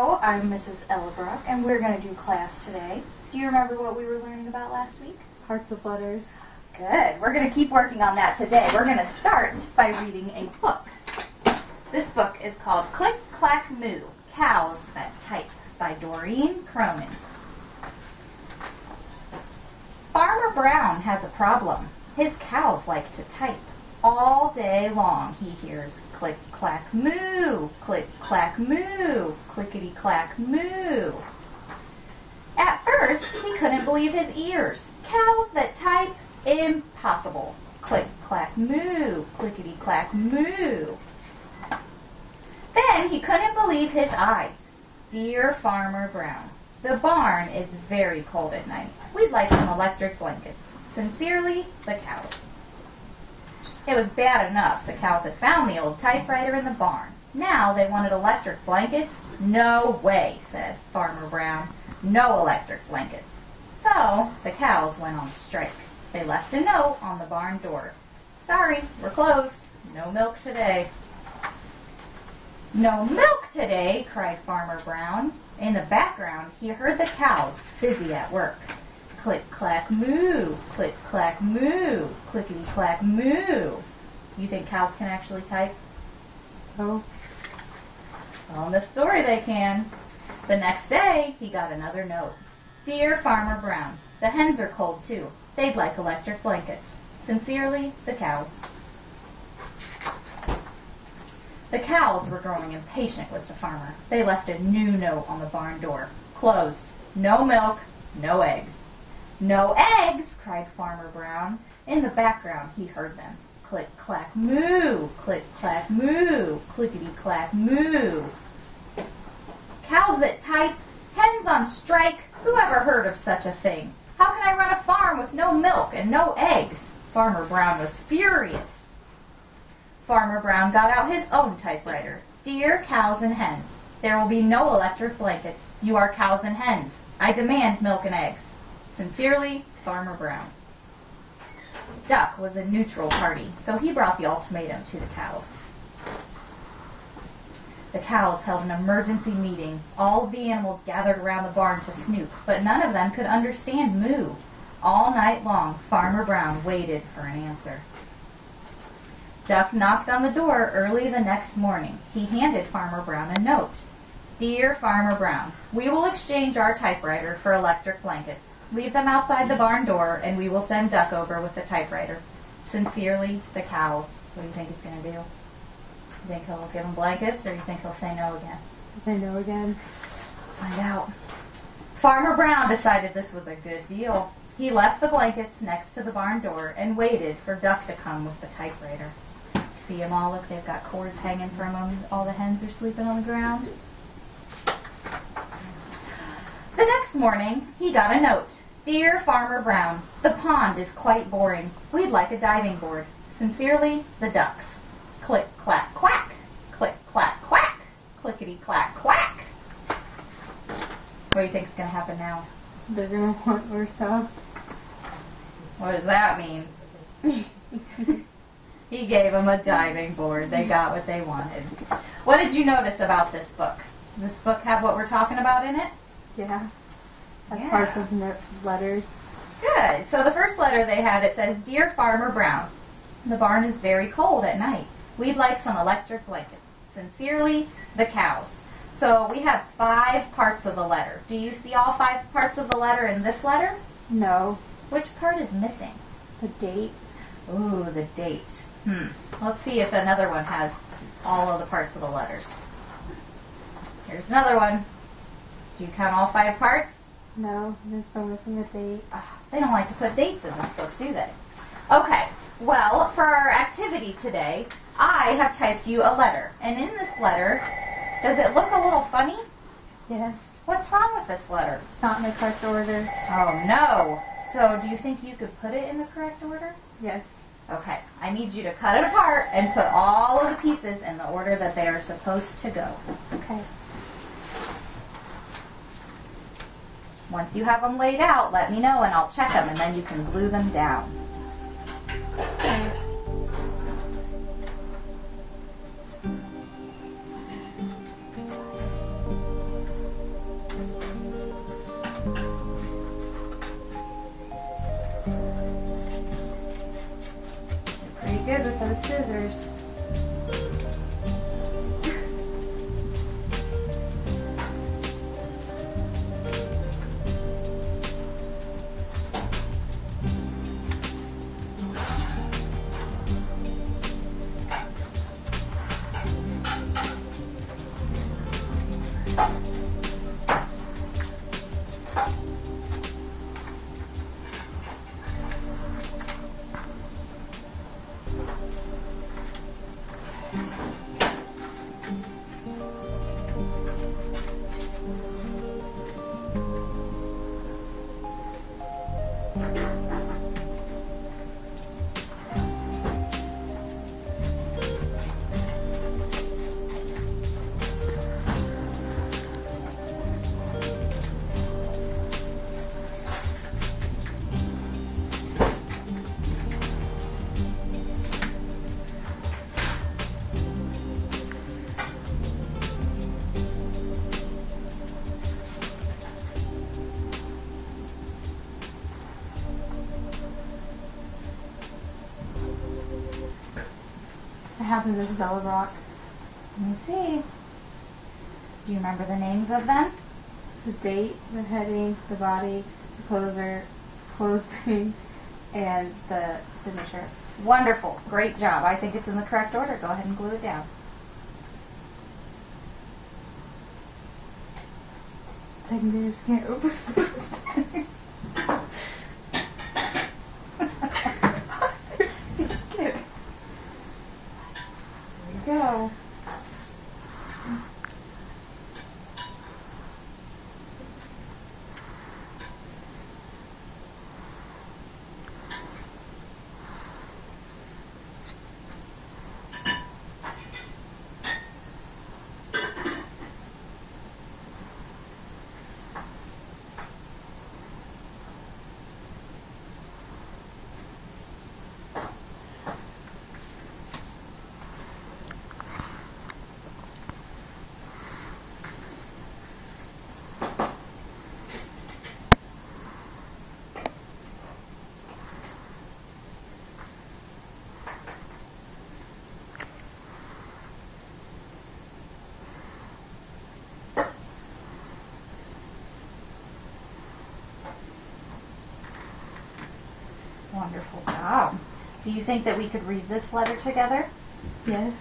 Hello, I'm Mrs. Ellerbrock, and we're going to do class today. Do you remember what we were learning about last week? Parts of letters. Good. We're going to keep working on that today. We're going to start by reading a book. This book is called Click, Clack, Moo, Cows That Type by Doreen Cronin. Farmer Brown has a problem. His cows like to type. All day long he hears click, clack, moo, click, clack, moo, clickety, clack, moo. At first, he couldn't believe his ears. Cows that type? Impossible. Click, clack, moo, clickety, clack, moo. Then he couldn't believe his eyes. Dear Farmer Brown, the barn is very cold at night. We'd like some electric blankets. Sincerely, the cows. It was bad enough the cows had found the old typewriter in the barn. Now they wanted electric blankets? No way, said Farmer Brown. No electric blankets. So the cows went on strike. They left a note on the barn door. Sorry, we're closed. No milk today. No milk today, cried Farmer Brown. In the background, he heard the cows busy at work. Click, clack, moo, click, clack, moo, clickety, clack, moo. You think cows can actually type? Oh. Well, in this story they can. The next day, he got another note. Dear Farmer Brown, the hens are cold too. They'd like electric blankets. Sincerely, the cows. The cows were growing impatient with the farmer. They left a new note on the barn door. Closed. No milk, no eggs. No eggs, cried Farmer Brown. In the background, he heard them. Click, clack, moo, click, clack, moo, clickety, clack, moo. Cows that type, hens on strike, who ever heard of such a thing? How can I run a farm with no milk and no eggs? Farmer Brown was furious. Farmer Brown got out his own typewriter. Dear cows and hens, there will be no electric blankets. You are cows and hens. I demand milk and eggs. Sincerely, Farmer Brown. Duck was a neutral party, so he brought the ultimatum to the cows. The cows held an emergency meeting. All of the animals gathered around the barn to snoop, but none of them could understand moo. All night long, Farmer Brown waited for an answer. Duck knocked on the door early the next morning. He handed Farmer Brown a note. Dear Farmer Brown, we will exchange our typewriter for electric blankets. Leave them outside the barn door, and we will send Duck over with the typewriter. Sincerely, the cows. What do you think he's going to do? You think he'll give them blankets, or you think he'll say no again? Say no again. Let's find out. Farmer Brown decided this was a good deal. He left the blankets next to the barn door and waited for Duck to come with the typewriter. See them all? Look, they've got cords hanging from them. All the hens are sleeping on the ground. The next morning, he got a note. Dear Farmer Brown, the pond is quite boring. We'd like a diving board. Sincerely, the ducks. Click, clack, quack. Click, clack, quack. Clickety, clack, quack. What do you think's going to happen now? They're going to want more stuff. What does that mean? He gave them a diving board. They got what they wanted. What did you notice about this book? Does this book have what we're talking about in it? Yeah. That's parts of letters. Good. So the first letter they had, it says, Dear Farmer Brown, the barn is very cold at night. We'd like some electric blankets. Sincerely, the cows. So we have 5 parts of the letter. Do you see all 5 parts of the letter in this letter? No. Which part is missing? The date. Ooh, the date. Let's see if another one has all of the parts of the letters. Here's another one. Do you count all 5 parts? No, there's still missing a date. They don't like to put dates in this book, do they? Okay, well, for our activity today, I have typed you a letter. And in this letter, does it look a little funny? Yes. What's wrong with this letter? It's not in the correct order. Oh, no. So do you think you could put it in the correct order? Yes. Okay, I need you to cut it apart and put all of the pieces in the order that they are supposed to go. Okay. Once you have them laid out, let me know and I'll check them and then you can glue them down. letters. It happens as Ellerbrock. Let me see. Do you remember the names of them? The date, the heading, the body, the closing, and the signature. Wonderful. Great job. I think it's in the correct order. Go ahead and glue it down. Secondary can't open it. Go. Wonderful job. Do you think that we could read this letter together? Yes.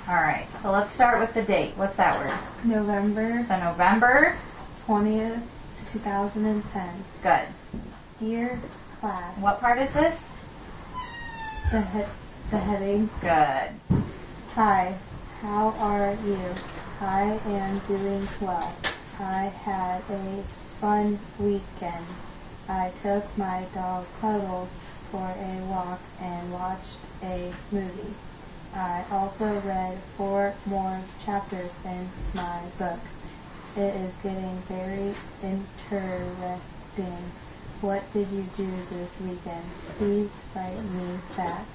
All right. So let's start with the date. What's that word? November So November 20th, 2010. Good. Dear class. What part is this? The heading. Good. Hi, how are you? I am doing well. I had a fun weekend. I took my dog Puddles for a walk and watched a movie. I also read 4 more chapters in my book. It is getting very interesting. What did you do this weekend? Please write me back.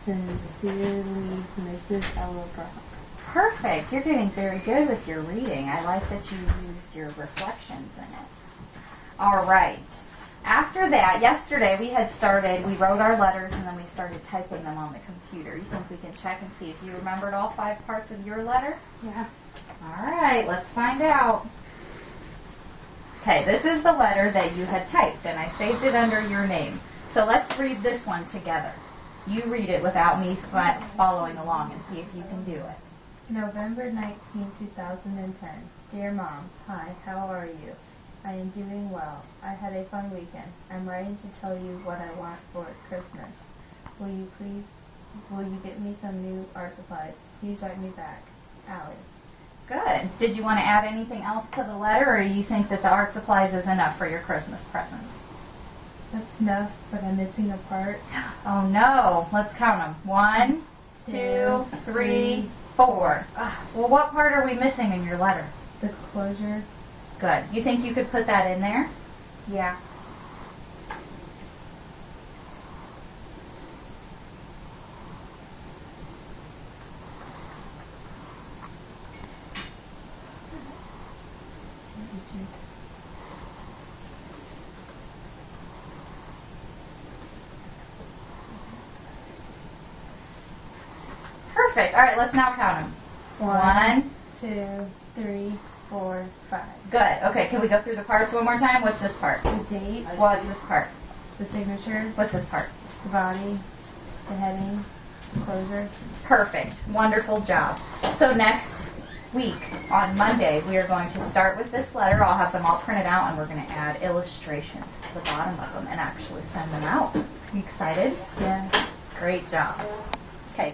Sincerely, Mrs. Ellerbrock. Perfect. You're getting very good with your reading. I like that you used your reflections in it. All right. After that, yesterday we wrote our letters and then we started typing them on the computer. You think we can check and see if you remembered all 5 parts of your letter? Yeah. All right, let's find out. Okay, this is the letter that you had typed and I saved it under your name. So let's read this one together. You read it without me following along and see if you can do it. November 19, 2010. Dear Mom, hi, how are you? I am doing well. I had a fun weekend. I'm writing to tell you what I want for Christmas. Will you get me some new art supplies? Please write me back. Allie. Good. Did you want to add anything else to the letter or you think that the art supplies is enough for your Christmas presents? That's enough, but I'm missing a part. Oh no. Let's count them. 1, 2, 3, 4. Well, what part are we missing in your letter? The closure. Good. You think you could put that in there? Yeah. Perfect. All right, let's now count them. 1, 2, 3, 4, 5. Good. Okay, can we go through the parts one more time? What's this part? The date, What's this part? the signature, What's this part? the body, the heading, the closure. Perfect. Wonderful job. So next week, on Monday, we are going to start with this letter. I'll have them all printed out, and we're going to add illustrations to the bottom of them and actually send them out. Are you excited? Yeah. Great job. Okay.